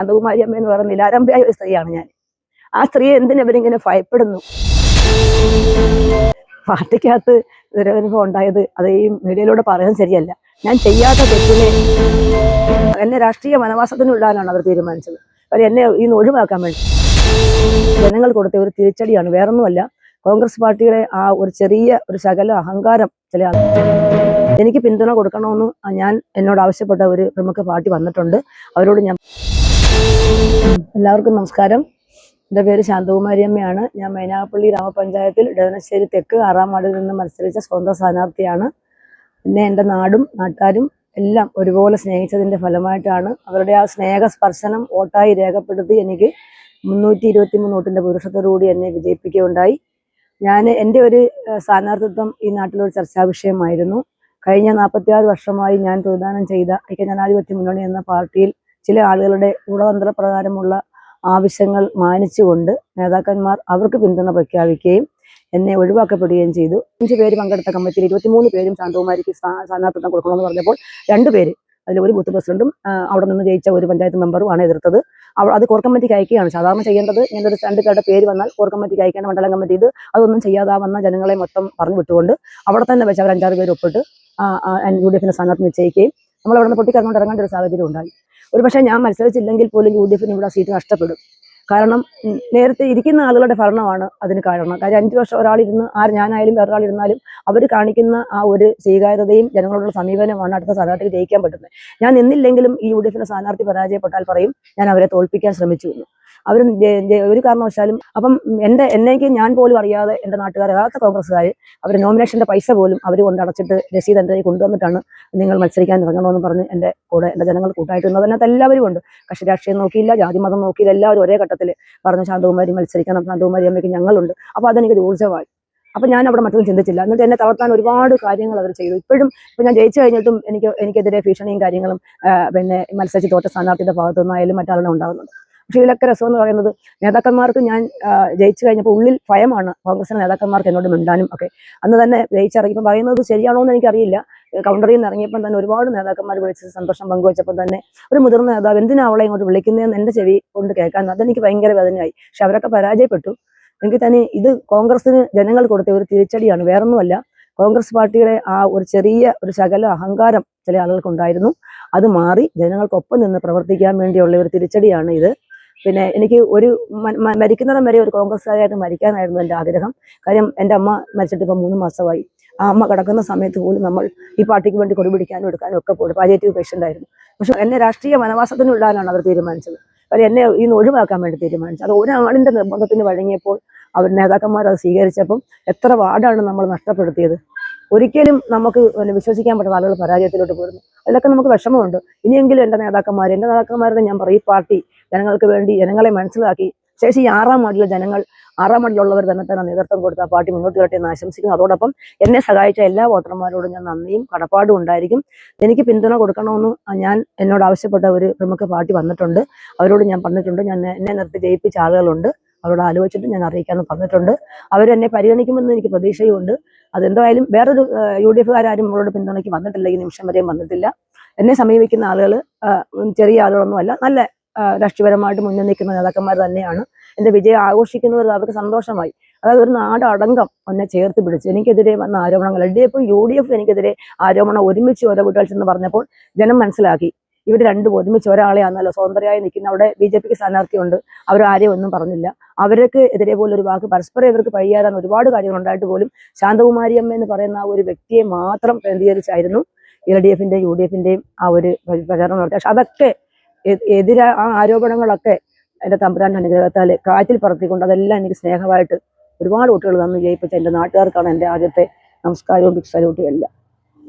ശാന്തകുമാരി അമ്മ എന്ന് പറയുന്ന നിലാരംഭയായ ഒരു സ്ത്രീയാണ് ഞാൻ. ആ സ്ത്രീയെ എന്തിനവരിങ്ങനെ ഭയപ്പെടുന്നു? പാർട്ടിക്കകത്ത് ദുരനുഭവം ഉണ്ടായത് അത് ഈ മീഡിയയിലൂടെ പറയാൻ ശരിയല്ല. ഞാൻ ചെയ്യാത്ത തെറ്റിനെ എന്നെ രാഷ്ട്രീയ വനവാസത്തിനുള്ളാനാണ് അവർ തീരുമാനിച്ചത്. അവർ എന്നെ ഇന്ന് ഒഴിവാക്കാൻ വേണ്ടി ജനങ്ങൾ കൊടുത്ത ഒരു തിരിച്ചടിയാണ്, വേറൊന്നുമല്ല. കോൺഗ്രസ് പാർട്ടിയുടെ ആ ഒരു ചെറിയ ഒരു ശകല അഹങ്കാരം ചില എനിക്ക് പിന്തുണ കൊടുക്കണമെന്ന് ഞാൻ എന്നോട് ആവശ്യപ്പെട്ട ഒരു പ്രമുഖ പാർട്ടി വന്നിട്ടുണ്ട്. അവരോട് ഞാൻ എല്ലാവർക്കും നമസ്കാരം. എൻ്റെ പേര് ശാന്തകുമാരി അമ്മയാണ്. ഞാൻ മൈനാഗപ്പള്ളി ഗ്രാമപഞ്ചായത്തിൽ ഇടവനശ്ശേരി തെക്ക് 6-ാം വാർഡിൽ നിന്ന് മത്സരിച്ച സ്വന്തം സ്ഥാനാർത്ഥിയാണ്. പിന്നെ എൻ്റെ നാടും നാട്ടുകാരും എല്ലാം ഒരുപോലെ സ്നേഹിച്ചതിൻ്റെ ഫലമായിട്ടാണ് അവരുടെ ആ സ്നേഹസ്പർശനം വോട്ടായി രേഖപ്പെടുത്തി എനിക്ക് 323 വോട്ടിൻ്റെ ഭൂരിപക്ഷത്തോടുകൂടി എന്നെ വിജയിപ്പിക്കുകയുണ്ടായി. എൻ്റെ ഒരു സ്ഥാനാർത്ഥിത്വം ഈ നാട്ടിലൊരു ചർച്ചാ വിഷയമായിരുന്നു. കഴിഞ്ഞ 46 വർഷമായി ഞാൻ പ്രതിദാനം ചെയ്ത ഐക്യജനാധിപത്യ മുന്നണി എന്ന പാർട്ടിയിൽ ചില ആളുകളുടെ ഗൂഢതന്ത്രപ്രകാരമുള്ള ആവശ്യങ്ങൾ മാനിച്ചുകൊണ്ട് നേതാക്കന്മാർ അവർക്ക് പിന്തുണ പ്രഖ്യാപിക്കുകയും എന്നെ ഒഴിവാക്കപ്പെടുകയും ചെയ്തു. 5 പേര് പങ്കെടുത്ത കമ്മിറ്റിയിൽ 23 പേരും ശാന്തകുമാരിക്ക് സ്ഥാനാർത്ഥിത്വം കൊടുക്കണമെന്ന് പറഞ്ഞപ്പോൾ 2 പേര്, അതിൽ ഒരു ബൂത്ത് പ്രസിഡന്റും അവിടെ നിന്ന് ജയിച്ച ഒരു പഞ്ചായത്ത് മെമ്പറുമാണ് എതിർത്തത്. അത് കോർ കമ്മിറ്റിക്ക് അയക്കുകയാണ് സാധാരണ ചെയ്യേണ്ടത്. ഇങ്ങനൊരു 2 പേരുടെ പേര് വന്നാൽ കോർ കമ്മിറ്റിക്ക് അയക്കേണ്ട മണ്ഡലം കമ്മിറ്റി ഇത് അതൊന്നും ചെയ്യാതാവുന്ന ജനങ്ങളെ മൊത്തം പറഞ്ഞു വിട്ടുകൊണ്ട് അവിടെ തന്നെ വെച്ച് അവർ 5-6 പേര് ഒപ്പിട്ട് UDF സ്ഥാനാർത്ഥി നിശ്ചയിക്കുകയും നമ്മൾ അവിടെ നിന്ന് പൊട്ടിക്കറങ്ങോട്ട് ഇറങ്ങേണ്ട ഒരു സാഹചര്യം ഉണ്ടായി. ഒരു പക്ഷേ ഞാൻ മത്സരിച്ചില്ലെങ്കിൽ പോലും UDF ഇവിടെ സീറ്റ് നഷ്ടപ്പെടും. കാരണം നേരത്തെ ഇരിക്കുന്ന ആളുകളുടെ ഭരണമാണ് അതിന് കാരണം. കാര്യം 5 വർഷം ഒരാളിരുന്ന് ഞാനായാലും വേറൊരാളിരുന്നാലും അവർ കാണിക്കുന്ന ആ ഒരു സ്വീകാര്യതയും ജനങ്ങളോടുള്ള സമീപനമാണ് അടുത്ത സ്ഥാനാർത്ഥിക്ക് ജയിക്കാൻ പറ്റുന്നത്. ഞാൻ നിന്നില്ലെങ്കിലും ഈ UDF സ്ഥാനാർത്ഥി പരാജയപ്പെട്ടാൽ പറയും ഞാൻ അവരെ തോൽപ്പിക്കാൻ ശ്രമിച്ചു എന്ന്. അവർ ഒരു കാരണവശാലും അപ്പം എന്നേക്ക് ഞാൻ പോലും അറിയാതെ എൻ്റെ നാട്ടുകാർ യഥാർത്ഥ കോൺഗ്രസ്സുകാർ അവർ നോമിനേഷൻ്റെ പൈസ പോലും അവർ കൊണ്ടടച്ചിട്ട് രസീത് എൻ്റെ കൊണ്ടുവന്നിട്ടാണ് നിങ്ങൾ മത്സരിക്കാൻ ഇറങ്ങണമെന്ന് പറഞ്ഞ് എൻ്റെ കൂടെ എൻ്റെ ജനങ്ങൾ കൂട്ടായിട്ട് അതിനകത്ത് എല്ലാവരും ഉണ്ട്. കക്ഷി രാഷ്ട്രീയം നോക്കിയില്ല, ജാതി മതം നോക്കിയില്ല, എല്ലാവരും ഒരേ ഘട്ടത്തിൽ പറഞ്ഞു ശാന്തകുമാരി മത്സരിക്കണം, ശാന്തകുമാരി അമ്മയ്ക്ക് ഞങ്ങളുണ്ട്. അപ്പോൾ അതെനിക്കൊരു ഊർജ്ജമായി. അപ്പം ഞാൻ അവിടെ മറ്റൊന്നും ചിന്തിച്ചില്ല. എന്നിട്ട് എന്നെ തളർത്താൻ ഒരുപാട് കാര്യങ്ങൾ അവർ ചെയ്തു. ഇപ്പം ഞാൻ ജയിച്ചു കഴിഞ്ഞിട്ടും എനിക്കെതിരെ ഭീഷണിയും കാര്യങ്ങളും പിന്നെ മത്സരിച്ച് തോറ്റ സ്ഥാനാർത്ഥിയുടെ ഭാഗത്തുനിന്നായാലും മറ്റാളുടെ ഉണ്ടാകുന്നുണ്ട്. പക്ഷേ ഇതിലൊക്കെ രസം എന്ന് പറയുന്നത് നേതാക്കന്മാർക്ക് ഞാൻ ജയിച്ചു കഴിഞ്ഞപ്പോൾ ഉള്ളിൽ ഭയമാണ് കോൺഗ്രസിന്റെ നേതാക്കന്മാർക്ക് എന്നോട് മിണ്ടാനും ഒക്കെ. അന്ന് തന്നെ ജയിച്ചിറങ്ങിയപ്പോൾ പറയുന്നത് ശരിയാണോ എന്ന് എനിക്കറിയില്ല. കൗണ്ടറിൽ നിന്ന് ഇറങ്ങിയപ്പം തന്നെ ഒരുപാട് നേതാക്കന്മാർ വിളിച്ച് സന്തോഷം പങ്കുവച്ചപ്പോൾ തന്നെ ഒരു മുതിർന്ന നേതാവ് എന്തിനാ അവളെ ഇങ്ങോട്ട് വിളിക്കുന്നതെന്ന് എൻ്റെ ചെവി കൊണ്ട് കേൾക്കാൻ അതെനിക്ക് ഭയങ്കര വേദനയായി. പക്ഷെ അവരൊക്കെ പരാജയപ്പെട്ടു. എനിക്ക് തന്നെ ഇത് കോൺഗ്രസിന് ജനങ്ങൾ കൊടുത്ത ഒരു തിരിച്ചടിയാണ്, വേറൊന്നുമല്ല. കോൺഗ്രസ് പാർട്ടിയുടെ ആ ഒരു ചെറിയ ഒരു ശകല അഹങ്കാരം ചില ആളുകൾക്കുണ്ടായിരുന്നു. അത് മാറി ജനങ്ങൾക്കൊപ്പം നിന്ന് പ്രവർത്തിക്കാൻ വേണ്ടിയുള്ള ഒരു തിരിച്ചടിയാണ് ഇത്. പിന്നെ എനിക്ക് മരിക്കുന്നിടം വരെ ഒരു കോൺഗ്രസ്സുകാരായിട്ട് മരിക്കാനായിരുന്നു എൻ്റെ ആഗ്രഹം. കാര്യം എൻ്റെ അമ്മ മരിച്ചിട്ട് ഇപ്പം 3 മാസമായി. ആ അമ്മ കിടക്കുന്ന സമയത്ത് പോലും നമ്മൾ ഈ പാർട്ടിക്ക് വേണ്ടി കൊടി പിടിക്കാനും എടുക്കാനും ഒക്കെ പോയി. പാലിയേറ്റീവ് പേഷ്യൻ്റ് ആയിരുന്നു. പക്ഷെ എന്നെ രാഷ്ട്രീയ വനവാസത്തിനുള്ളാനാണ് അവർ തീരുമാനിച്ചത്. കാര്യം എന്നെ ഇന്ന് ഒഴിവാക്കാൻ വേണ്ടി തീരുമാനിച്ചത്. അത് ഒരാളിൻ്റെ നിർബന്ധത്തിന് വഴങ്ങിയപ്പോൾ അവർ നേതാക്കന്മാർ അത് സ്വീകരിച്ചപ്പം എത്ര വാർഡാണ് നമ്മൾ നഷ്ടപ്പെടുത്തിയത്. ഒരിക്കലും നമുക്ക് വിശ്വസിക്കാൻ പറ്റുന്ന ആളുകൾ പരാജയത്തിലോട്ട് പോയിരുന്നു. അതിലൊക്കെ നമുക്ക് വിഷമമുണ്ട്. ഇനിയെങ്കിലും എൻ്റെ നേതാക്കന്മാരുടെ ഞാൻ പറയും, ഈ പാർട്ടി ജനങ്ങൾക്ക് വേണ്ടി ജനങ്ങളെ മനസ്സിലാക്കി ശേഷം ഈ 6-ാം വാർഡിലെ ജനങ്ങൾ 6-ാം വാർഡിലുള്ളവർ തന്നെ നേതൃത്വം കൊടുത്ത ആ പാർട്ടി മുന്നോട്ട് വരട്ടെ എന്ന് ആശംസിക്കുന്നു. അതോടൊപ്പം എന്നെ സഹായിച്ച എല്ലാ വോട്ടർമാരോടും ഞാൻ നന്ദിയും കടപ്പാടും ഉണ്ടായിരിക്കും. എനിക്ക് പിന്തുണ കൊടുക്കണമെന്ന് ഞാൻ എന്നോട് ആവശ്യപ്പെട്ട ഒരു പ്രമുഖ പാർട്ടി വന്നിട്ടുണ്ട്. അവരോട് ഞാൻ പറഞ്ഞിട്ടുണ്ട്. എന്നെ നിർത്തി ജയിപ്പിച്ച ആളുകളുണ്ട്, അവരോട് ആലോചിച്ചിട്ട് ഞാൻ അറിയിക്കാമെന്ന് പറഞ്ഞിട്ടുണ്ട്. അവരെന്നെ പരിഗണിക്കുമെന്ന് എനിക്ക് പ്രതീക്ഷയുമുണ്ട്. അതെന്തായാലും വേറൊരു UDFകാരും അവരോട് പിന്തുണയ്ക്ക് വന്നിട്ടില്ല, ഈ നിമിഷം വരെയും വന്നിട്ടില്ല. എന്നെ സമീപിക്കുന്ന ആളുകൾ ചെറിയ ആളുകളൊന്നുമല്ല, നല്ല രാഷ്ട്രീയപരമായിട്ട് മുന്നിൽ നിൽക്കുന്ന നേതാക്കന്മാർ തന്നെയാണ്. എൻ്റെ വിജയം ആഘോഷിക്കുന്നവർ അവർക്ക് സന്തോഷമായി. അതായത് ഒരു നാടടങ്കം എന്നെ ചേർത്ത് പിടിച്ച് എനിക്കെതിരെ വന്ന ആരോപണങ്ങൾ LDF UDF എനിക്കെതിരെ ആരോപണം ഒരുമിച്ച് ഓരോ വീട്ടുകൾ ചെന്ന് പറഞ്ഞപ്പോൾ ജനം മനസ്സിലാക്കി ഇവർ രണ്ടും ഒരുമിച്ച് ഒരാളെയാണല്ലോ സ്വതന്ത്രയായി നിൽക്കുന്ന. അവിടെ BJPക്ക് സ്ഥാനാർത്ഥിയുണ്ട്, അവരാരെയും ഒന്നും പറഞ്ഞില്ല. അവർക്ക് എതിരെ പോലും ഒരു വാക്ക് പരസ്പരം ഇവർക്ക് പരിഹാരം ഒരുപാട് കാര്യങ്ങൾ ഉണ്ടായിട്ട് പോലും ശാന്തകുമാരി അമ്മ എന്ന് പറയുന്ന ആ ഒരു വ്യക്തിയെ മാത്രം കേന്ദ്രീകരിച്ചായിരുന്നു LDFന്റെയും UDFന്റെയും ആ ഒരു പ്രചാരണം നടത്തി. പക്ഷെ അതൊക്കെ ആ ആരോപണങ്ങളൊക്കെ എൻ്റെ തമ്പുരാൻ്റെ അനുഗ്രഹത്താൽ കാറ്റിൽ പറത്തിക്കൊണ്ട് അതെല്ലാം എനിക്ക് സ്നേഹമായിട്ട് ഒരുപാട് കുട്ടികൾ തന്നു ജയിപ്പിച്ച എൻ്റെ നാട്ടുകാർക്കാണ് എൻ്റെ ആദ്യത്തെ നമസ്കാരവും ബിഗ് സല്യൂട്ടും എല്ലാം.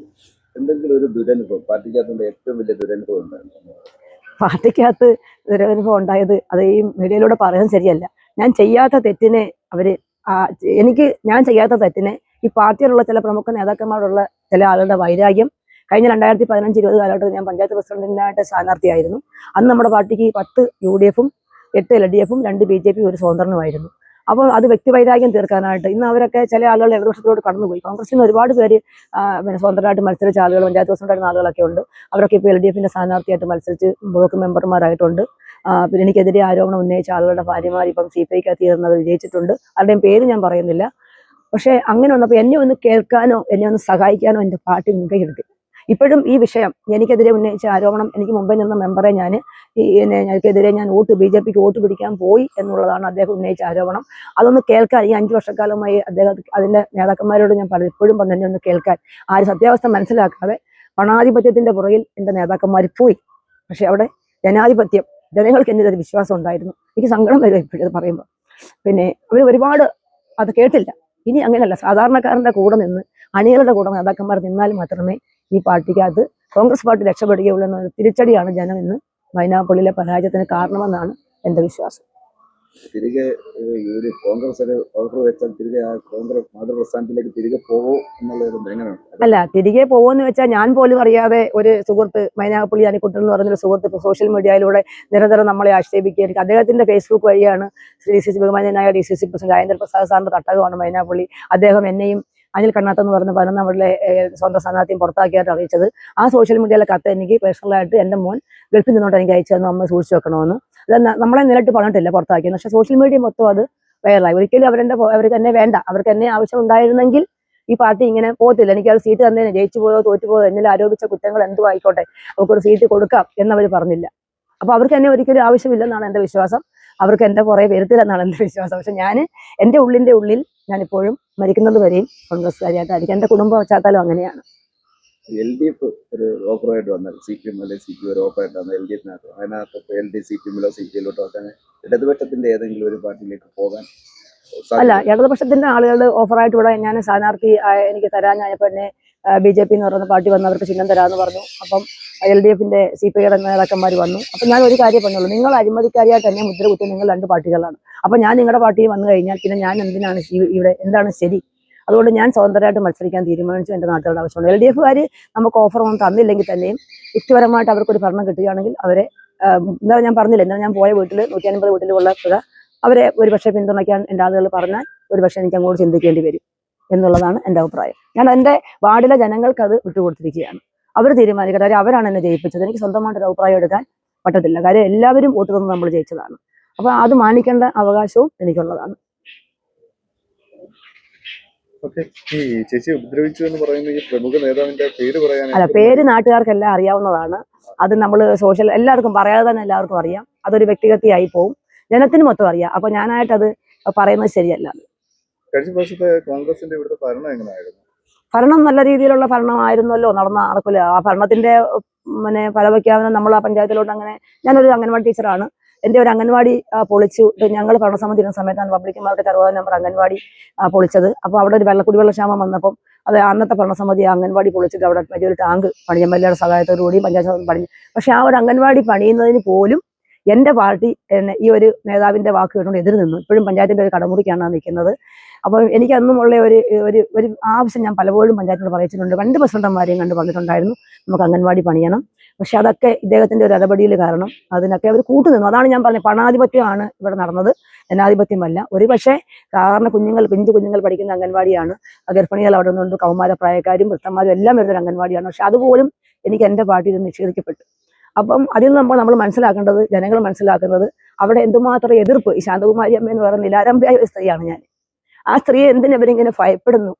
എന്തെങ്കിലും ഒരു ദുരനുഭവം പാർട്ടിക്കകത്തുള്ള ഏറ്റവും വലിയ ദുരനുഭവം ഉണ്ടായിരുന്നു? പാർട്ടിക്കകത്ത് ദുരനുഭവം ഉണ്ടായത് അത് ഈ മീഡിയയിലൂടെ പറയാൻ ശരിയല്ല. ഞാൻ ചെയ്യാത്ത തെറ്റിനെ ഞാൻ ചെയ്യാത്ത തെറ്റിനെ ഈ പാർട്ടിയിലുള്ള ചില പ്രമുഖ നേതാക്കന്മാരുള്ള ചില ആളുകളുടെ വൈരാഗ്യം. കഴിഞ്ഞ 2015-20 കാലഘട്ടത്തിൽ ഞാൻ പഞ്ചായത്ത് പ്രസിഡന്റിനായിട്ട് സ്ഥാനാർത്ഥിയായിരുന്നു. അന്ന് നമ്മുടെ പാർട്ടിക്ക് 10 UDFും 8 LDFും 2 BJP ഒരു സ്വതന്ത്രനുമായിരുന്നു. അപ്പോൾ അത് വ്യക്തിവൈരാഗ്യം തീർക്കാനായിട്ട് ഇന്ന് അവരൊക്കെ ചില ആളുകൾ ഇടതുപക്ഷത്തിലോട് കടന്നുപോയി. കോൺഗ്രസിൽ നിന്ന് ഒരുപാട് പേര് പിന്നെ സ്വതന്ത്രമായിട്ട് മത്സരിച്ച ആളുകൾ, പഞ്ചായത്ത് പ്രസിഡന്റായിരുന്ന ആളുകളൊക്കെ ഉണ്ട്. അവരൊക്കെ ഇപ്പോൾ LDFന്റെ സ്ഥാനാർത്ഥിയായിട്ട് മത്സരിച്ച് ബ്ലോക്ക് മെമ്പർമാരായിട്ടുണ്ട്. പിന്നെ എനിക്കെതിരെ ആരോപണം ഉന്നയിച്ച ആളുകളുടെ ഭാര്യമാർ ഇപ്പം CPIക്ക് തീർന്നത് വിജയിച്ചിട്ടുണ്ട്. ആരുടെയും പേര് ഞാൻ പറയുന്നില്ല. പക്ഷേ അങ്ങനെ വന്നപ്പോൾ എന്നെ ഒന്ന് കേൾക്കാനോ എന്നെ ഒന്ന് സഹായിക്കാനോ എൻ്റെ പാർട്ടി മുൻകൈയെടുത്തു. ഇപ്പോഴും ഈ വിഷയം എനിക്കെതിരെ ഉന്നയിച്ച ആരോപണം, എനിക്ക് മുമ്പേ നിന്ന മെമ്പറെ എനിക്കെതിരെ ഞാൻ BJPക്ക് വോട്ട് പിടിക്കാൻ പോയി എന്നുള്ളതാണ് അദ്ദേഹം ഉന്നയിച്ച ആരോപണം. അതൊന്ന് കേൾക്കാൻ ഈ 5 വർഷക്കാലമായി അതിൻ്റെ നേതാക്കന്മാരോട് ഞാൻ പലപ്പോഴും എന്നെ ഒന്ന് കേൾക്കാൻ, ആര് സത്യാവസ്ഥ മനസ്സിലാക്കാതെ പണാധിപത്യത്തിൻ്റെ പുറകിൽ എൻ്റെ നേതാക്കന്മാർ പോയി. പക്ഷെ അവിടെ ജനാധിപത്യം, ജനങ്ങൾക്ക് എന്നിലൊരു വിശ്വാസം ഉണ്ടായിരുന്നു. എനിക്ക് സങ്കടം വരും ഇപ്പോഴത് പറയുമ്പോൾ. പിന്നെ അവർ ഒരുപാട് അത് കേട്ടില്ല. ഇനി അങ്ങനെയല്ല, സാധാരണക്കാരൻ്റെ കൂടെ നിന്ന് അണികളുടെ കൂടെ നേതാക്കന്മാർ നിന്നാൽ മാത്രമേ ഈ പാർട്ടിക്കകത്ത് കോൺഗ്രസ് പാർട്ടി രക്ഷപ്പെടുകയുള്ളൂ എന്നൊരു തിരിച്ചടിയാണ് ജനം ഇന്ന് മൈനാഗപ്പള്ളിയിലെ പരാജയത്തിന് കാരണമെന്നാണ് എൻ്റെ വിശ്വാസം. തിരികെ കോൺഗ്രസ് ഒരു ഓഫർ വെച്ചാൽ തിരികെ ആ കോൺഗ്രസ് മാതൃപ്രസ്ഥാനത്തിലേക്ക് തിരികെ പോകുമോ എന്നുള്ളത് എങ്ങനെയാണ്? അല്ല, തിരികെ പോകുമെന്ന് വെച്ചാൽ ഞാൻ പോലും അറിയാതെ ഒരു സുഹൃത്ത്, മൈനാഗപ്പള്ളി അനിക്കുട്ടൻ എന്ന് പറഞ്ഞൊരു സുഹൃത്ത് ഇപ്പോൾ സോഷ്യൽ മീഡിയയിലൂടെ നിരന്തരം നമ്മളെ ആക്ഷേപിക്കുക. അദ്ദേഹത്തിന്റെ ഫേസ്ബുക്ക് വഴിയാണ് ബഹുമാന്യനായ DCC പ്രസിഡന്റ് രാജേന്ദ്ര പ്രസാദ് സാറിന്റെ തട്ടകമാണ് മൈനാഗപ്പള്ളി. അദ്ദേഹം എന്നെയും അനിൽ കണ്ണാത്ത് എന്ന് പറഞ്ഞ 11 സ്വന്തം സ്ഥാനാർത്ഥിയും പുറത്താക്കിയായിട്ട് അറിയിച്ചത്. ആ സോഷ്യൽ മീഡിയയിലെ കത്ത് എനിക്ക് പേഴ്സണലായിട്ട് എൻ്റെ മോൻ ഗൾഫിൽ നിന്നോട്ട് എനിക്ക് അയച്ചു തന്നു, അമ്മ സൂക്ഷിച്ചു വെക്കണമെന്ന്. അത് നമ്മളെ നേരിട്ട് പറഞ്ഞിട്ടില്ല പുറത്താക്കിയെന്ന്. പക്ഷേ സോഷ്യൽ മീഡിയ മൊത്തം അത് വൈറലായി. ഒരിക്കലും അവർക്ക് എന്നെ വേണ്ട, അവർക്ക് എന്നെ ആവശ്യം ഉണ്ടായിരുന്നെങ്കിൽ ഈ പാർട്ടി ഇങ്ങനെ പോകത്തില്ല. എനിക്ക് അത് സീറ്റ് തന്നേനെ, ജയിച്ചു പോയോ തോറ്റുപോയോ എന്നിൽ ആരോപിച്ച കുറ്റങ്ങൾ എന്തും ആയിക്കോട്ടെ, അവർക്കൊരു സീറ്റ് കൊടുക്കാം എന്നവർ പറഞ്ഞില്ല. അപ്പോൾ അവർക്ക് എന്നെ ഒരിക്കലും ആവശ്യമില്ലെന്നാണ് എൻ്റെ വിശ്വാസം. അവർക്ക് എൻ്റെ കുറേ വരുത്തില്ലെന്നാണ് എൻ്റെ വിശ്വാസം. പക്ഷെ ഞാൻ എൻ്റെ ഉള്ളിൽ ഞാനിപ്പോഴും മരിക്കുന്നത് വരെയും കോൺഗ്രസ്സുകാരിയായിട്ടായിരിക്കും. എൻ്റെ കുടുംബ പശ്ചാത്തലം അങ്ങനെയാണ്. LDF ഒരു ഓഫറായിട്ട് വന്നാൽ CPM അല്ലെങ്കിൽ CPI ഒരു ഓഫറായിട്ട് വന്നാൽ LDFിനകത്ത് അതിനകത്ത് LD CPMലോ CPIയിലോട്ടോ ഒക്കെ ഇടതുപക്ഷത്തിന്റെ ഏതെങ്കിലും ഒരു പാർട്ടിയിലേക്ക് പോകാൻ അല്ല, ഇടതുപക്ഷത്തിന്റെ ആളുകൾ ഓഫറായിട്ട് ഇവിടെ ഞാൻ സ്ഥാനാർത്ഥി എനിക്ക് തരാഞ്ഞപ്പോൾ എന്നെ BJP എന്ന് പറയുന്ന പാർട്ടി വന്നവർക്ക് ചിഹ്നം തരാമെന്ന് പറഞ്ഞു. അപ്പം LDFിന്റെ CPIയുടെ നേതാക്കന്മാർ വന്നു. അപ്പം ഞാൻ ഒരു കാര്യം പറഞ്ഞുള്ളൂ, നിങ്ങൾ അഴിമതിക്കാരിയായിട്ട് തന്നെ മുദ്ര കുത്തി, നിങ്ങൾ 2 പാർട്ടികളാണ്. അപ്പം ഞാൻ നിങ്ങളുടെ പാർട്ടിയിൽ വന്നു കഴിഞ്ഞാൽ പിന്നെ ഞാൻ എന്താണ് ശരി? അതുകൊണ്ട് ഞാൻ സ്വതന്ത്രമായിട്ട് മത്സരിക്കാൻ തീരുമാനിച്ചു. എൻ്റെ നാട്ടുകാരുടെ ആവശ്യമുണ്ട്. LDFുകാർ നമുക്ക് ഓഫർ ഒന്നും തന്നില്ലെങ്കിൽ തന്നെയും വ്യക്തിപരമായിട്ട് അവർക്കൊരു ഭരണം കിട്ടുകയാണെങ്കിൽ അവരെ എന്താ ഞാൻ പറഞ്ഞില്ല, എന്നാൽ ഞാൻ പോയ വീട്ടിൽ 150 വീട്ടിലുള്ള അവരെ ഒരുപക്ഷെ പിന്തുണയ്ക്കാൻ എൻ്റെ ആളുകൾ പറഞ്ഞാൽ ഒരുപക്ഷെ എനിക്ക് അങ്ങോട്ട് ചിന്തിക്കേണ്ടി വരും എന്നുള്ളതാണ് എൻ്റെ അഭിപ്രായം. ഞാൻ എൻ്റെ വാർഡിലെ ജനങ്ങൾക്ക് അത് വിട്ടുകൊടുത്തിരിക്കുകയാണ്. അവർ തീരുമാനിക്കട്ടെ. അവരാണ് എന്നെ ജയിപ്പിച്ചത്. എനിക്ക് സ്വന്തമായിട്ടൊരു അഭിപ്രായം എടുക്കാൻ പറ്റത്തില്ല. കാര്യം എല്ലാവരും വോട്ട് തന്ന് നമ്മൾ ജയിച്ചതാണ്. അപ്പോൾ അത് മാനിക്കേണ്ട അവകാശവും എനിക്കുള്ളതാണ്. ഈ ചേച്ചി ഉപദ്രവിച്ചു എന്ന് പറയുന്ന ഈ പ്രമുഖ നേതാവിന്റെ പേര് പറയാൻ? അല്ല, പേര് നാട്ടുകാർക്കെല്ലാം അറിയാവുന്നതാണ്. അത് നമ്മൾ എല്ലാവർക്കും പറയാതെ തന്നെ എല്ലാവർക്കും അറിയാം. അതൊരു വ്യക്തിഗതയായി പോവും, ജനത്തിന് മൊത്തം അറിയാം. അപ്പൊ ഞാനായിട്ടത് പറയുന്നത് ശരിയല്ല. കഴിഞ്ഞ പ്രാവശ്യത്തെ കോൺഗ്രസിന്റെ ഇവിടുത്തെ ഭരണം എങ്ങനെയായിരുന്നു? ഭരണം നല്ല രീതിയിലുള്ള ഭരണമായിരുന്നല്ലോ നടക്കില്ല. ആ ഭരണത്തിന്റെ ഫലപ്രഖ്യാപനം നമ്മൾ ആ പഞ്ചായത്തിലോട്ട് ഞാനൊരു അംഗൻവാടി ടീച്ചറാണ്. എൻ്റെ ഒരു അംഗൻവാടി പൊളിച്ചു. ഞങ്ങൾ ഭരണസമിതി ഇരുന്ന സമയത്താണ് പബ്ലിക് മാർക്കറ്റ് 60 നമ്പർ അംഗൻവാടി പൊളിച്ചത്. അപ്പോൾ അവിടെ ഒരു കുടിവെള്ളക്ഷാമം വന്നപ്പം അത് അന്നത്തെ ഭരണസമിതി അംഗൻവാടി പൊളിച്ചിട്ട് അവിടെ വലിയൊരു ടാങ്ക് പണിയും, MLA സഹായത്തോടുകൂടി പഞ്ചായത്ത് പണിഞ്ഞു. പക്ഷെ ആ ഒരു അംഗൻവാടി പണിയുന്നതിന് പോലും എൻ്റെ പാർട്ടി ഈ ഒരു നേതാവിൻ്റെ വാക്ക് കേട്ടുകൊണ്ട് എതിർ നിന്നു. ഇപ്പോഴും പഞ്ചായത്തിൻ്റെ ഒരു കടമുറിക്കാണ് നിൽക്കുന്നത്. അപ്പോൾ എനിക്ക് അന്നുമുള്ള ഒരു ആവശ്യം ഞാൻ പലപ്പോഴും പഞ്ചായത്തിനോട് പറയിച്ചിട്ടുണ്ട്. 2 പ്രസിഡന്റുമാരെയും കണ്ട് പറഞ്ഞിട്ടുണ്ടായിരുന്നു നമുക്ക് അംഗൻവാടി പണിയണം. പക്ഷെ അതൊക്കെ ഇദ്ദേഹത്തിൻ്റെ ഒരു ഇടപെടൽ കാരണം അതിനൊക്കെ അവർ കൂട്ടുനിന്നു. അതാണ് ഞാൻ പറഞ്ഞത്, പണാധിപത്യമാണ് ഇവിടെ നടന്നത്, ജനാധിപത്യമല്ല. ഒരു പക്ഷേ സാധാരണ പിഞ്ചു കുഞ്ഞുങ്ങൾ പഠിക്കുന്ന അംഗൻവാടിയാണ്. ഗർഭിണികൾ അവിടെ നിന്നുണ്ട്, കൗമാരപ്രായക്കാരും വൃദ്ധന്മാരും എല്ലാം വരുന്നൊരു അംഗൻവാടിയാണ്. പക്ഷെ അതുപോലും എനിക്ക് എൻ്റെ പാർട്ടിയിൽ നിഷേധിക്കപ്പെട്ടു. അപ്പം അതിൽ നിന്ന് നമ്മൾ മനസ്സിലാക്കേണ്ടത്, ജനങ്ങൾ മനസ്സിലാക്കുന്നത് അവിടെ എന്തുമാത്രം എതിർപ്പ്. ഈ ശാന്തകുമാരി അമ്മ എന്ന് പറയുന്ന നിലാരംഭയായ ഒരു സ്ത്രീയാണ് ഞാൻ. ആ സ്ത്രീയെ എന്തിനവരിങ്ങനെ ഭയപ്പെടുന്നു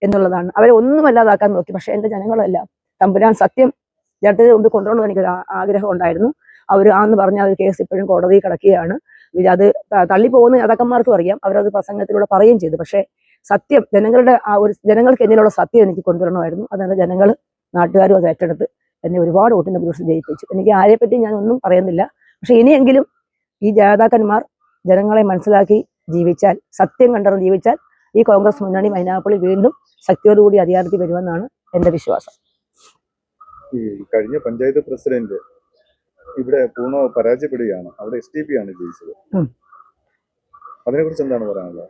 എന്നുള്ളതാണ്. അവരെ ഒന്നുമല്ലാതാക്കാൻ നോക്കി. പക്ഷെ എൻ്റെ ജനങ്ങളെല്ലാം തമ്പുരാൻ സത്യം ജനത്തിന് മുമ്പിൽ കൊണ്ടുവരണമെന്ന് എനിക്കൊരു ആഗ്രഹം ഉണ്ടായിരുന്നു. അവർ ആന്ന് പറഞ്ഞ ഒരു കേസ് ഇപ്പോഴും കോടതിയിൽ കിടക്കുകയാണ്. അത് തള്ളിപ്പോകുന്ന നേതാക്കന്മാർക്കും അറിയാം. അവരത് പ്രസംഗത്തിലൂടെ പറയുകയും ചെയ്തു. പക്ഷേ സത്യം ജനങ്ങൾക്ക് എന്നിലുള്ള സത്യം എനിക്ക് കൊണ്ടുവരണമായിരുന്നു. അതാണ് ജനങ്ങൾ, നാട്ടുകാരും അത് ഏറ്റെടുത്ത് എന്നെ ഒരുപാട് വോട്ടിന്റെ ഭൂരിപക്ഷം ജയിപ്പിച്ചു. എനിക്ക് ആരെപ്പറ്റി ഞാൻ ഒന്നും പറയുന്നില്ല. പക്ഷെ ഇനിയെങ്കിലും ഈ നേതാക്കന്മാർ ജനങ്ങളെ മനസ്സിലാക്കി ജീവിച്ചാൽ, സത്യം കണ്ടറിഞ്ഞ് ജീവിച്ചാൽ ഈ കോൺഗ്രസ് മുന്നണി മൈനാഗപ്പള്ളി വീണ്ടും ശക്തിയോടുകൂടി അധികാരത്തിൽ വരുമെന്നാണ് എൻ്റെ വിശ്വാസം. ഈ കഴിഞ്ഞ പഞ്ചായത്ത് പ്രസിഡന്റ് ഇവിടെ പൂർണ്ണ പരാജയപ്പെടുകയാണ്. അവിടെ SDP ആണ് ജയിച്ചത്. അതിനെ കുറിച്ച് എന്താണ് പറയാനുള്ളത്?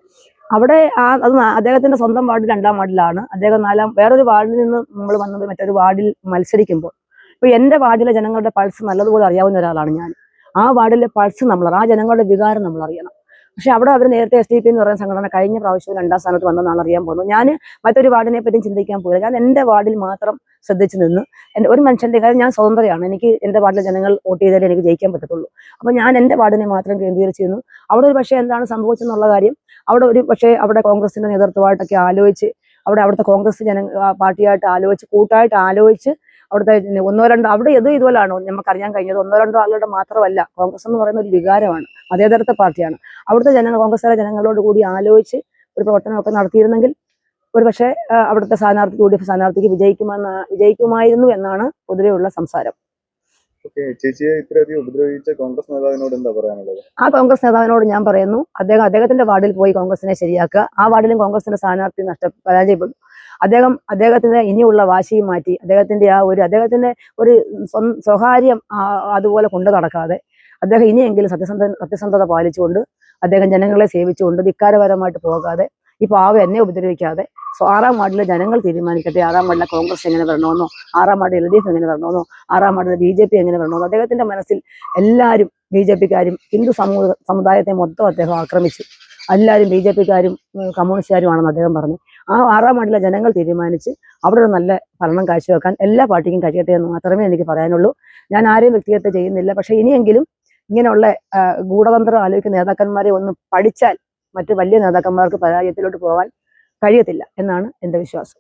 അവിടെ അത് അദ്ദേഹത്തിന്റെ സ്വന്തം വാർഡ് 2ാം വാർഡിലാണ്. അദ്ദേഹം വേറൊരു വാർഡിൽ നിന്ന് നമ്മൾ വന്നത് മറ്റൊരു വാർഡിൽ മത്സരിക്കുമ്പോൾ, ഇപ്പൊ എൻ്റെ വാർഡിലെ ജനങ്ങളുടെ പൾസ് നല്ലതുപോലെ അറിയാവുന്ന ഒരാളാണ് ഞാൻ. ആ വാർഡിലെ പൾസ് ആ ജനങ്ങളുടെ വികാരം നമ്മൾ അറിയണം. പക്ഷെ അവിടെ അവർ നേരത്തെ SDP എന്ന് പറയുന്ന സംഘടന കഴിഞ്ഞ പ്രാവശ്യം 2ാം സ്ഥാനത്ത് വന്നെന്നാണ് അറിയാൻ പോകുന്നത്. ഞാൻ മറ്റൊരു വാർഡിനെ പറ്റിയും ചിന്തിക്കാൻ പോയില്ല. ഞാൻ എൻ്റെ വാർഡിൽ മാത്രം ശ്രദ്ധിച്ചു നിന്ന് എൻ്റെ ഒരു മനുഷ്യൻ്റെ കാര്യം, ഞാൻ സ്വതന്ത്രയാണ്, എനിക്ക് എൻ്റെ വാർഡിലെ ജനങ്ങൾ വോട്ട് ചെയ്താലേ എനിക്ക് ജയിക്കാൻ പറ്റത്തുള്ളൂ. അപ്പോൾ ഞാൻ എൻ്റെ വാർഡിനെ മാത്രം കേന്ദ്രീകരിച്ചിരുന്നു. അവിടെ ഒരു പക്ഷേ എന്താണ് സംഭവിച്ചെന്നുള്ള കാര്യം അവിടെ ഒരു പക്ഷേ അവിടെ കോൺഗ്രസിൻ്റെ നേതൃത്വമായിട്ടൊക്കെ ആലോചിച്ച് അവിടുത്തെ കോൺഗ്രസ് പാർട്ടിയായിട്ട് ആലോചിച്ച് കൂട്ടായിട്ട് ആലോചിച്ച് അവിടുത്തെ 1-2 അവിടെ ഇതുപോലാണോ നമുക്കറിയാൻ കഴിഞ്ഞത്. 1-2 ആളുകളുടെ മാത്രമല്ല, കോൺഗ്രസ് എന്ന് പറയുന്ന ഒരു വികാരമാണ്, മതേതരത്വ പാർട്ടിയാണ്. അവിടുത്തെ കോൺഗ്രസിലെ ജനങ്ങളോട് കൂടി ആലോചിച്ച് ഒരു പ്രവർത്തനമൊക്കെ നടത്തിയിരുന്നെങ്കിൽ ഒരു പക്ഷേ അവിടുത്തെ സ്ഥാനാർത്ഥി UDF സ്ഥാനാർത്ഥിക്ക് വിജയിക്കുമായിരുന്നു എന്നാണ് പൊതുവെയുള്ള സംസാരം. ചേച്ചിയെ ഇത്രയധികം ഉപദ്രവിച്ച കോൺഗ്രസ് നേതാവിനോട് എന്താ പറയാനുള്ളത്? ആ കോൺഗ്രസ് നേതാവിനോട് ഞാൻ പറയുന്നു, അദ്ദേഹത്തിന്റെ വാർഡിൽ പോയി കോൺഗ്രസിനെ ശരിയാക്കുക. ആ വാർഡിലും കോൺഗ്രസിന്റെ സ്ഥാനാർത്ഥി പരാജയപ്പെടും. അദ്ദേഹത്തിന്റെ ഇനിയുള്ള വാശിയും മാറ്റി അദ്ദേഹത്തിന്റെ ഒരു സ്വകാര്യം അതുപോലെ കൊണ്ടു നടക്കാതെ അദ്ദേഹം ഇനിയെങ്കിലും സത്യസന്ധത പാലിച്ചുകൊണ്ട് അദ്ദേഹം ജനങ്ങളെ സേവിച്ചുകൊണ്ട് ധിക്കാരപരമായിട്ട് പോകാതെ ഈ പാവം എന്നെ ഉപദ്രവിക്കാതെ 6ാം വാർഡിലെ ജനങ്ങൾ തീരുമാനിക്കട്ടെ 6ാം വാർഡിലെ കോൺഗ്രസ് എങ്ങനെ വരണമെന്നോ, 6ാം വാർഡിൽ LDF എങ്ങനെ വരണമെന്നോ, 6ാം വാർഡിലെ BJP എങ്ങനെ വരണമെന്നോ. അദ്ദേഹത്തിന്റെ മനസ്സിൽ എല്ലാവരും BJPക്കാരും ഹിന്ദു സമുദായത്തെ മൊത്തം അദ്ദേഹം ആക്രമിച്ചു. എല്ലാവരും BJPക്കാരും കമ്മ്യൂണിസ്റ്റുകാരുമാണെന്ന് അദ്ദേഹം പറഞ്ഞു. ആ 6ാം വാർഡിലെ ജനങ്ങൾ തീരുമാനിച്ച് അവിടെ ഒരു നല്ല ഭരണം കാഴ്ചവെക്കാൻ എല്ലാ പാർട്ടിക്കും കഴിയട്ടെ എന്ന് മാത്രമേ എനിക്ക് പറയാനുള്ളൂ. ഞാൻ ആരെയും വ്യക്തിഗത ചെയ്യുന്നില്ല. പക്ഷെ ഇനിയെങ്കിലും ഇങ്ങനെയുള്ള ഗൂഢതന്ത്രം ആലോചിക്കുന്ന നേതാക്കന്മാരെ ഒന്ന് പഠിച്ചാൽ മറ്റു വലിയ നേതാക്കന്മാർക്ക് പരാജയത്തിലോട്ട് പോകാൻ കഴിയത്തില്ല എന്നാണ് എൻ്റെ വിശ്വാസം.